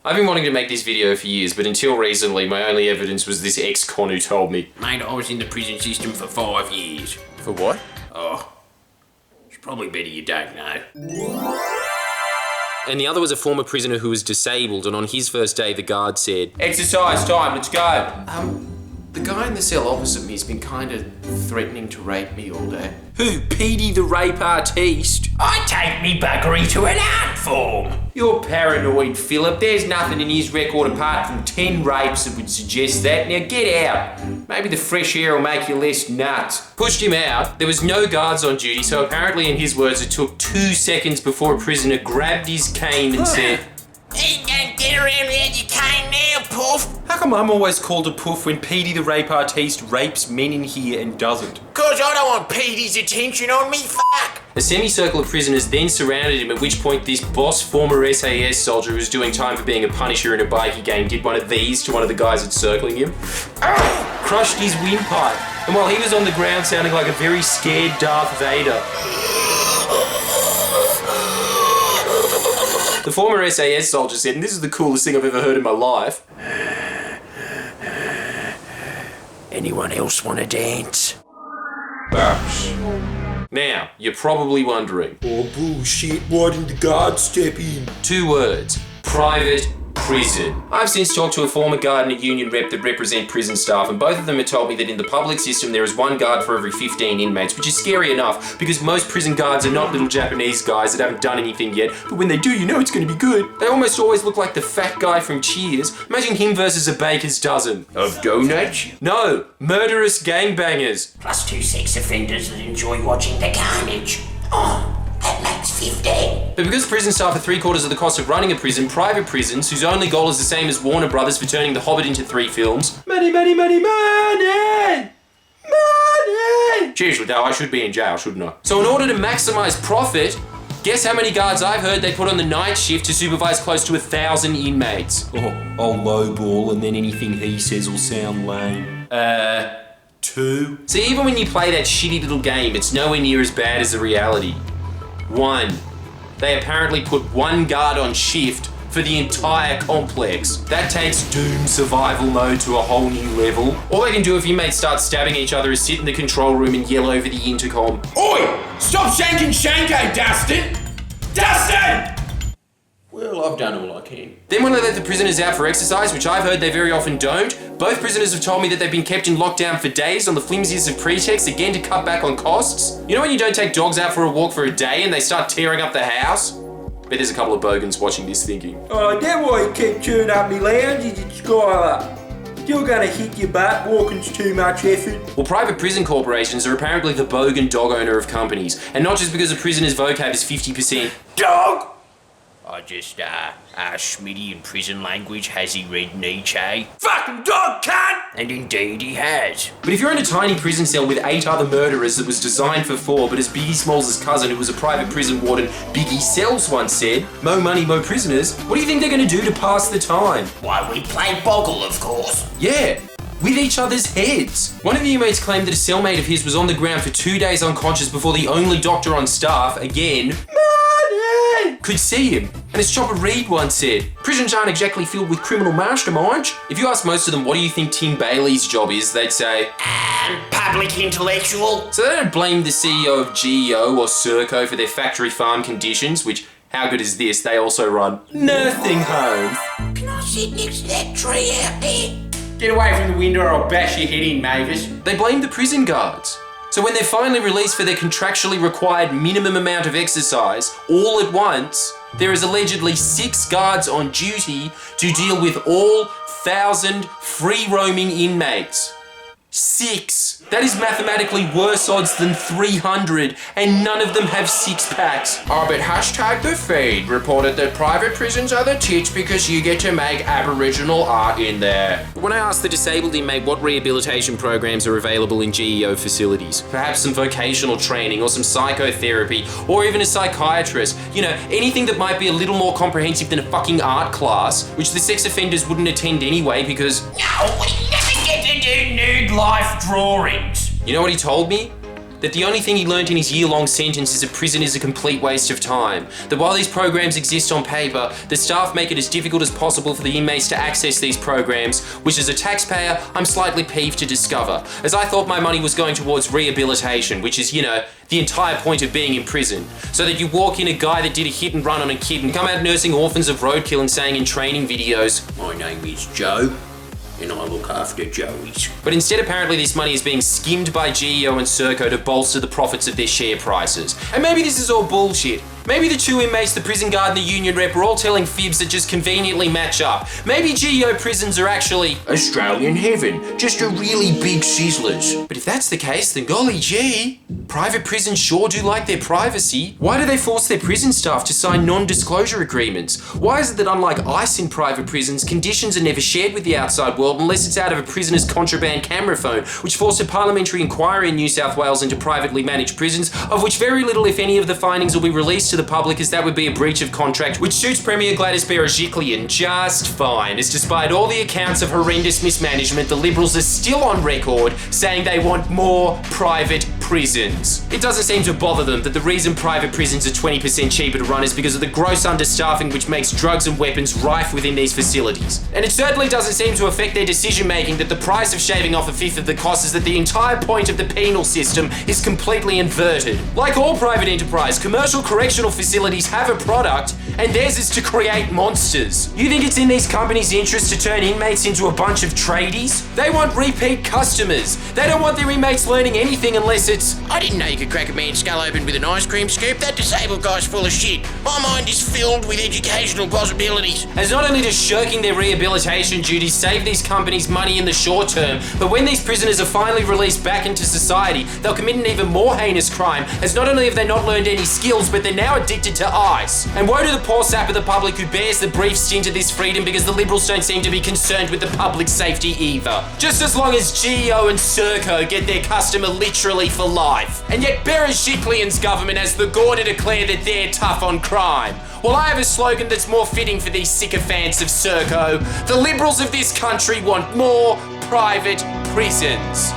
I've been wanting to make this video for years, but until recently, my only evidence was this ex-con who told me. Mate, I was in the prison system for 5 years. For what? Oh, it's probably better you don't know. And the other was a former prisoner who was disabled, and on his first day, the guard said, "Exercise time, let's go." The guy in the cell opposite me has been kind of threatening to rape me all day. Who, Petey the rape artiste? I take me buggery to an art form. You're paranoid, Philip. There's nothing in his record apart from 10 rapes that would suggest that. Now get out. Maybe the fresh air will make you less nuts. Pushed him out. There was no guards on duty, so apparently in his words it took 2 seconds before a prisoner grabbed his cane and said, "Ain't gonna get around without your cane now, Puff." "How come I'm always called a puff when Petey the rape artiste rapes men in here and doesn't?" "'Cause I don't want Petey's attention on me, fuck." A semicircle of prisoners then surrounded him, at which point this boss former SAS soldier who was doing time for being a punisher in a bikie gang did one of these to one of the guys encircling him. Crushed his windpipe, and while he was on the ground sounding like a very scared Darth Vader, the former SAS soldier said, and this is the coolest thing I've ever heard in my life, "Anyone else want to dance?" Now, you're probably wondering, Oh bullshit, why didn't the guard step in? 2 words, private prison. I've since talked to a former guard and a union rep that represent prison staff, and both of them have told me that in the public system there is 1 guard for every 15 inmates, which is scary enough because most prison guards are not little Japanese guys that haven't done anything yet, but when they do, you know it's going to be good. They almost always look like the fat guy from Cheers. Imagine him versus a baker's dozen. Of donuts? No, murderous gangbangers. Plus 2 sex offenders that enjoy watching the carnage. Oh, that makes 15. But because prison staff are 3/4 of the cost of running a prison, private prisons, whose only goal is the same as Warner Brothers for turning The Hobbit into 3 films. Money, money, money, money! Money! Seriously though, I should be in jail, shouldn't I? So in order to maximize profit, guess how many guards I've heard they put on the night shift to supervise close to 1,000 inmates? Oh, I'll lowball and then anything he says will sound lame. 2. See, even when you play that shitty little game, it's nowhere near as bad as the reality. 1. They apparently put 1 guard on shift for the entire complex. That takes Doom survival mode to a whole new level. All they can do if inmates start stabbing each other is sit in the control room and yell over the intercom, Oi! Stop shanking Shanko, Dustin! Dustin! "Well, I've done all I can." Then when they let the prisoners out for exercise, which I've heard they very often don't, both prisoners have told me that they've been kept in lockdown for days on the flimsiest of pretexts, again to cut back on costs. You know when you don't take dogs out for a walk for a day and they start tearing up the house? Bet there's a couple of bogans watching this thinking, Oh, that why you keep chewing up me lounges at Skylar. Still gonna hit your butt, walking's too much effort. Well, private prison corporations are apparently the bogan dog owner of companies, and not just because a prisoner's vocab is 50%. Dog! I just, Schmitty in prison language, has he read Nietzsche? Fucking dog, cunt! And indeed he has. But if you're in a tiny prison cell with 8 other murderers that was designed for 4, but as Biggie Smalls' cousin, who was a private prison warden, Biggie Cells, once said, "Mo money, mo prisoners," what do you think they're gonna do to pass the time? Why, we play Boggle, of course. Yeah, with each other's heads. One of the inmates claimed that a cellmate of his was on the ground for 2 days unconscious before the only doctor on staff, again, could see him. And as Chopper Reed once said, prisons aren't exactly filled with criminal masterminds. If you ask most of them, what do you think Tim Bailey's job is, they'd say, Public intellectual. So they don't blame the CEO of GEO or Serco for their factory farm conditions, which, how good is this, they also run nursing homes. Can I sit next to that tree out there? Get away from the window or I'll bash your head in, Mavis. They blame the prison guards. So when they're finally released for their contractually required minimum amount of exercise, all at once, there is allegedly 6 guards on duty to deal with all 1,000 free-roaming inmates. 6. That is mathematically worse odds than 300, and none of them have 6-packs. Oh, but hashtag the feed reported that private prisons are the tits because you get to make Aboriginal art in there. When I asked the disabled inmate what rehabilitation programs are available in GEO facilities, perhaps some vocational training or some psychotherapy, or even a psychiatrist, you know, anything that might be a little more comprehensive than a fucking art class, which the sex offenders wouldn't attend anyway because... No, we never get to do nude life drawings. You know what he told me? that the only thing he learnt in his year-long sentence is that prison is a complete waste of time. That while these programs exist on paper, the staff make it as difficult as possible for the inmates to access these programs, which as a taxpayer, I'm slightly peeved to discover, as I thought my money was going towards rehabilitation, which is, the entire point of being in prison. So that you walk in a guy that did a hit and run on a kid and come out nursing orphans of roadkill and saying in training videos, My name is Joe, and I look after Joeys. but instead apparently this money is being skimmed by GEO and Serco to bolster the profits of their share prices. And maybe this is all bullshit. Maybe the two inmates, the prison guard and the union rep, are all telling fibs that just conveniently match up. Maybe GEO prisons are actually Australian heaven, just a really big sizzlers. But if that's the case, then golly gee, private prisons sure do like their privacy. Why do they force their prison staff to sign non-disclosure agreements? Why is it that unlike ICE in private prisons, conditions are never shared with the outside world unless it's out of a prisoner's contraband camera phone, which forced a parliamentary inquiry in New South Wales into privately managed prisons, of which very little, if any, of the findings will be released to the public, as that would be a breach of contract, which suits Premier Gladys Berejiklian just fine, as despite all the accounts of horrendous mismanagement, the Liberals are still on record saying they want more private prisons. It doesn't seem to bother them that the reason private prisons are 20% cheaper to run is because of the gross understaffing which makes drugs and weapons rife within these facilities. And it certainly doesn't seem to affect their decision making that the price of shaving off a fifth of the cost is that the entire point of the penal system is completely inverted. Like all private enterprise, commercial correctional facilities have a product, and theirs is to create monsters. You think it's in these companies' interest to turn inmates into a bunch of tradies? They want repeat customers. They don't want their inmates learning anything unless it's, I didn't know you could crack a man's skull open with an ice cream scoop. That disabled guy's full of shit. My mind is filled with educational possibilities. as not only does shirking their rehabilitation duties save these companies money in the short term, but when these prisoners are finally released back into society, they'll commit an even more heinous crime, as not only have they not learned any skills, but they're now addicted to ice. And woe to the poor sap of the public who bears the brief stint of this freedom because the Liberals don't seem to be concerned with the public safety either. Just as long as GEO and Serco get their customer literally for life. And yet Berejiklian's government has the gall to declare that they're tough on crime. Well, I have a slogan that's more fitting for these sycophants of Serco. The Liberals of this country want more private prisons.